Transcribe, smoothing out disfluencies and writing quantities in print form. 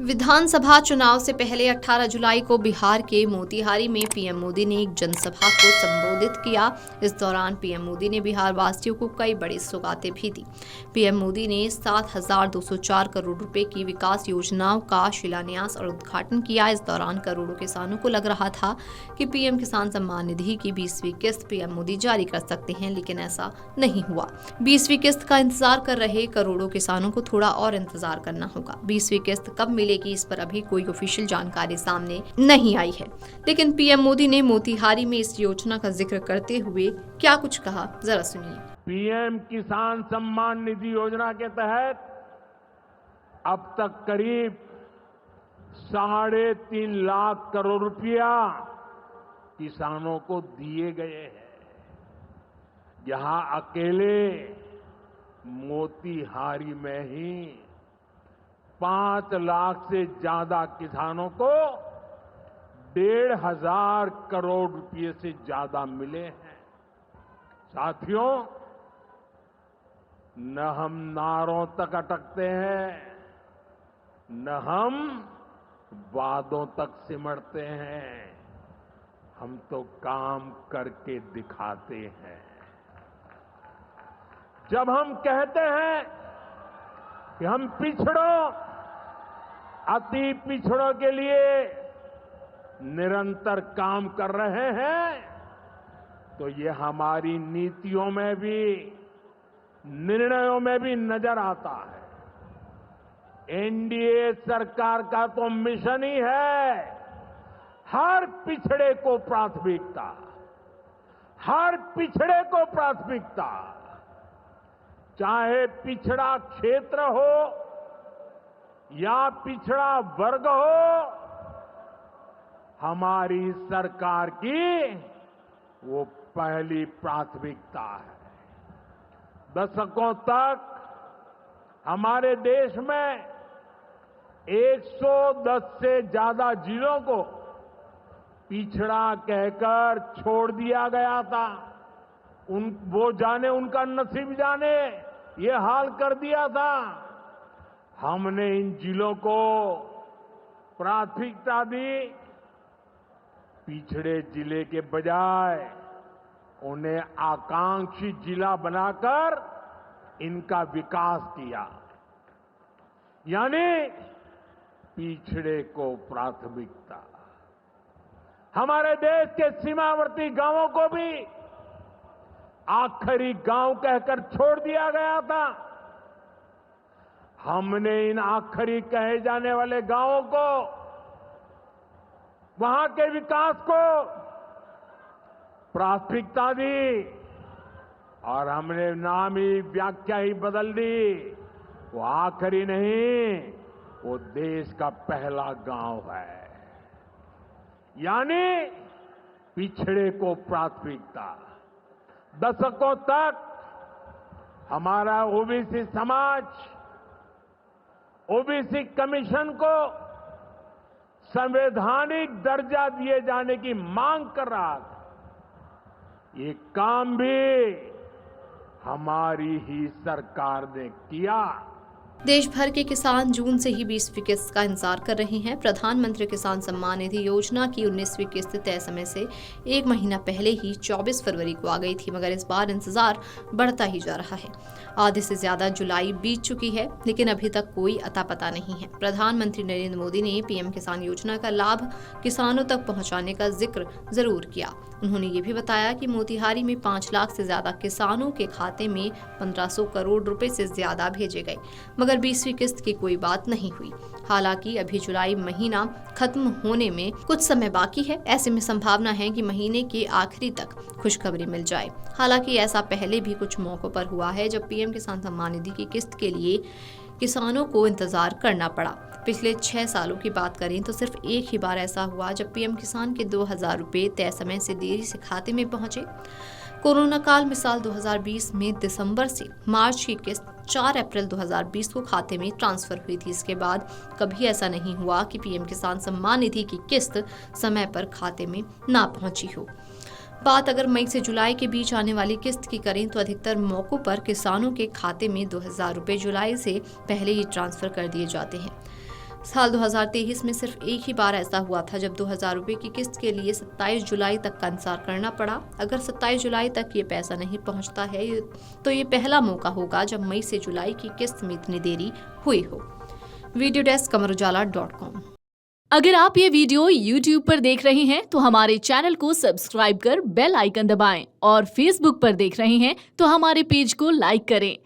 विधानसभा चुनाव से पहले 18 जुलाई को बिहार के मोतिहारी में पीएम मोदी ने एक जनसभा को संबोधित किया। इस दौरान पीएम मोदी ने बिहार वासियों को कई बड़ी सौगातें भी दी। पीएम मोदी ने 7,204 करोड़ रुपए की विकास योजनाओं का शिलान्यास और उद्घाटन किया। इस दौरान करोड़ों किसानों को लग रहा था कि पीएम किसान सम्मान निधि की 20वीं किस्त पीएम मोदी जारी कर सकते हैं, लेकिन ऐसा नहीं हुआ। 20वीं किस्त का इंतजार कर रहे करोड़ों किसानों को थोड़ा और इंतजार करना होगा। 20वीं किस्त कब मिलेगी, इस पर अभी कोई ऑफिशियल जानकारी सामने नहीं आई है, लेकिन पीएम मोदी ने मोतिहारी में इस योजना का जिक्र करते हुए क्या कुछ कहा, जरा सुनिए। पीएम किसान सम्मान निधि योजना के तहत अब तक करीब 3.5 लाख करोड़ रुपया किसानों को दिए गए हैं। यहां अकेले मोतिहारी में ही 5 लाख से ज्यादा किसानों को 1,500 करोड़ रुपए से ज्यादा मिले हैं। साथियों, न हम नारों तक अटकते हैं, न हम वादों तक सिमटते हैं, हम तो काम करके दिखाते हैं। जब हम कहते हैं कि हम पिछड़ों, अति पिछड़ों के लिए निरंतर काम कर रहे हैं, तो ये हमारी नीतियों में भी, निर्णयों में भी नजर आता है। एनडीए सरकार का तो मिशन ही है हर पिछड़े को प्राथमिकता, हर पिछड़े को प्राथमिकता, चाहे पिछड़ा क्षेत्र हो या पिछड़ा वर्ग हो, हमारी सरकार की वो पहली प्राथमिकता है। दशकों तक हमारे देश में 110 से ज्यादा जिलों को पिछड़ा कहकर छोड़ दिया गया था। वो जाने, उनका नसीब जाने, ये हाल कर दिया था। हमने इन जिलों को प्राथमिकता दी। पिछड़े जिले के बजाय उन्हें आकांक्षी जिला बनाकर इनका विकास किया, यानी पिछड़े को प्राथमिकता। हमारे देश के सीमावर्ती गांवों को भी आखिरी गांव कहकर छोड़ दिया गया था। हमने इन आखिरी कहे जाने वाले गांवों को, वहां के विकास को प्राथमिकता दी और हमने नाम ही, व्याख्या ही बदल दी। वो आखिरी नहीं, वो देश का पहला गांव है, यानी पिछड़े को प्राथमिकता। दशकों तक हमारा ओबीसी समाज ओबीसी कमीशन को संवैधानिक दर्जा दिए जाने की मांग कर रहा था। ये काम भी हमारी ही सरकार ने किया। देश भर के किसान जून से ही 20वीं किस्त का इंतजार कर रहे हैं। प्रधानमंत्री किसान सम्मान निधि योजना की 19वीं किस्त तय समय से 1 महीना पहले ही 24 फरवरी को आ गई थी, मगर इस बार इंतजार बढ़ता ही जा रहा है। आधे से ज्यादा जुलाई बीत चुकी है, लेकिन अभी तक कोई अता पता नहीं है। प्रधानमंत्री नरेंद्र मोदी ने पीएम किसान योजना का लाभ किसानों तक पहुंचाने का जिक्र जरूर किया। उन्होंने ये भी बताया कि मोतिहारी में 5 लाख से ज्यादा किसानों के खाते में 1500 करोड़ रुपए से ज्यादा भेजे गए, मगर 20वीं किस्त की कोई बात नहीं हुई। हालांकि अभी जुलाई महीना खत्म होने में कुछ समय बाकी है। ऐसे में संभावना है कि महीने के आखिरी तक खुशखबरी मिल जाए। हालांकि ऐसा पहले भी कुछ मौकों पर हुआ है जब पीएम किसान सम्मान निधि की किस्त के लिए किसानों को इंतजार करना पड़ा। पिछले 6 सालों की बात करें तो सिर्फ एक ही बार ऐसा हुआ जब पीएम किसान के 2,000 रुपए तय समय से देरी से खाते में पहुंचे। कोरोना काल में साल 2020 में दिसंबर से मार्च की किस्त 4 अप्रैल 2020 को खाते में ट्रांसफर हुई थी। इसके बाद कभी ऐसा नहीं हुआ कि पीएम किसान सम्मान निधि की किस्त समय पर खाते में ना पहुंची हो। बात अगर मई से जुलाई के बीच आने वाली किस्त की करें तो अधिकतर मौकों पर किसानों के खाते में 2,000 रुपए जुलाई से पहले ही ट्रांसफर कर दिए जाते हैं। साल 2023 में सिर्फ एक ही बार ऐसा हुआ था जब 2000 रुपए की किस्त के लिए 27 जुलाई तक का इंतजार करना पड़ा। अगर 27 जुलाई तक ये पैसा नहीं पहुंचता है तो ये पहला मौका होगा जब मई से जुलाई की किस्त में इतनी देरी हुई हो। Video desk amarujala.com। अगर आप ये वीडियो YouTube पर देख रहे हैं तो हमारे चैनल को सब्सक्राइब कर बेल आइकन दबाएं और Facebook पर देख रहे हैं तो हमारे पेज को लाइक करें।